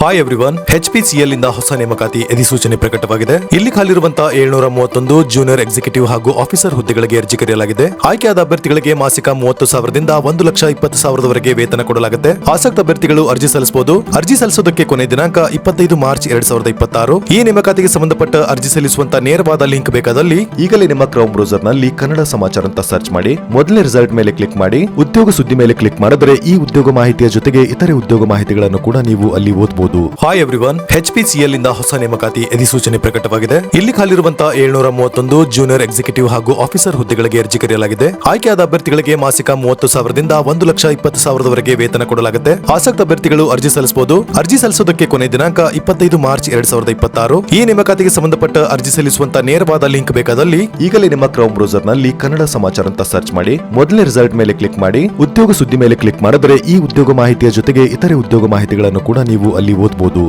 Hi everyone, HPCL ಇಂದ ಹೊಸ ನೇಮಕಾತಿ ಅಧಿಸೂಚನೆ ಪ್ರಕಟವಾಗಿದೆ. ಇಲ್ಲಿ ಖಾಲಿರುವಂತಹ 731 ಜೂನಿಯರ್ ಎಕ್ಸಿಕ್ಯೂಟಿವ್ ಹಾಗೂ ಆಫೀಸರ್ ಹುದ್ದೆಗಳಿಗೆ ಅರ್ಜಿ ಕರೆಯಲಾಗಿದೆ. ಆಯ್ಕೆಯಾದ ಅಭ್ಯರ್ಥಿಗಳಿಗೆ ಮಾಸಿಕ 30,000ದಿಂದ 1,20,000ವರೆಗೆ ವೇತನ ಕೊಡಲಾಗುತ್ತೆ. ಆಸಕ್ತ ಅಭ್ಯರ್ಥಿಗಳು ಅರ್ಜಿ ಸಲ್ಲಿಸಬಹುದು. ಅರ್ಜಿ ಸಲ್ಲಿಸೋದಕ್ಕೆ ಕೊನೆ ದಿನಾಂಕ 25 ಮಾರ್ಚ್ 2026. ಈ ನೇಮಕಾತಿಗೆ ಸಂಬಂಧಪಟ್ಟ ಅರ್ಜಿ ಸಲ್ಲಿಸುವಂತ ನೇರವಾದ ಲಿಂಕ್ ಬೇಕಾದಲ್ಲಿ ಈಗಲೇ ನಿಮ್ಮ ಕ್ರೌಮ್ ಬ್ರೌಸರ್ ನಲ್ಲಿ ಕನ್ನಡ ಸಮಾಚಾರ ಅಂತ ಸರ್ಚ್ ಮಾಡಿ. ಮೊದಲನೇ ರಿಸಲ್ಟ್ ಮೇಲೆ ಕ್ಲಿಕ್ ಮಾಡಿ. ಉದ್ಯೋಗ ಸುದ್ದಿ ಮೇಲೆ ಕ್ಲಿಕ್ ಮಾಡಿದ್ರೆ ಈ ಉದ್ಯೋಗ ಮಾಹಿತಿಯ ಜೊತೆಗೆ ಇತರೆ ಉದ್ಯೋಗ ಮಾಹಿತಿಗಳನ್ನು ಕೂಡ ನೀವು ಅಲ್ಲಿ ಓದಬಹುದು. ಹಾಯ್ ಎವ್ರಿವನ್, HPCL ಇಂದ ಹೊಸ ನೇಮಕಾತಿ ಅಧಿಸೂಚನೆ ಪ್ರಕಟವಾಗಿದೆ. ಇಲ್ಲಿ ಖಾಲಿರುವಂತಹ 731 ಜೂನಿಯರ್ ಎಕ್ಸಿಕ್ಯೂಟಿವ್ ಹಾಗೂ ಆಫೀಸರ್ ಹುದ್ದೆಗಳಿಗೆ ಅರ್ಜಿ ಕರೆಯಲಾಗಿದೆ. ಆಯ್ಕೆಯಾದ ಅಭ್ಯರ್ಥಿಗಳಿಗೆ ಮಾಸಿಕ 30,000ದಿಂದ 1,20,000ವರೆಗೆ ವೇತನ ಕೊಡಲಾಗುತ್ತೆ. ಆಸಕ್ತ ಅಭ್ಯರ್ಥಿಗಳು ಅರ್ಜಿ ಸಲ್ಲಿಸಬಹುದು. ಅರ್ಜಿ ಸಲ್ಲಿಸೋದಕ್ಕೆ ಕೊನೆ ದಿನಾಂಕ 25 ಮಾರ್ಚ್ 2026. ಈ ನೇಮಕಾತಿಗೆ ಸಂಬಂಧಪಟ್ಟ ಅರ್ಜಿ ಸಲ್ಲಿಸುವಂತ ನೇರವಾದ ಲಿಂಕ್ ಬೇಕಾದಲ್ಲಿ ಈಗಲೇ ನಿಮ್ಮ ಕ್ರೌಮ್ ಬ್ರೌಸರ್ ನಲ್ಲಿ ಕನ್ನಡ ಸಮಾಚಾರ ಅಂತ ಸರ್ಚ್ ಮಾಡಿ. ಮೊದಲನೇ ರಿಸಲ್ಟ್ ಮೇಲೆ ಕ್ಲಿಕ್ ಮಾಡಿ. ಉದ್ಯೋಗ ಸುದ್ದಿ ಮೇಲೆ ಕ್ಲಿಕ್ ಮಾಡಿದ್ರೆ ಈ ಉದ್ಯೋಗ ಮಾಹಿತಿಯ ಜೊತೆಗೆ ಇತರೆ ಉದ್ಯೋಗ ಮಾಹಿತಿಗಳನ್ನು ಕೂಡ ನೀವು ಅಲ್ಲಿ ಓದಬಹುದು.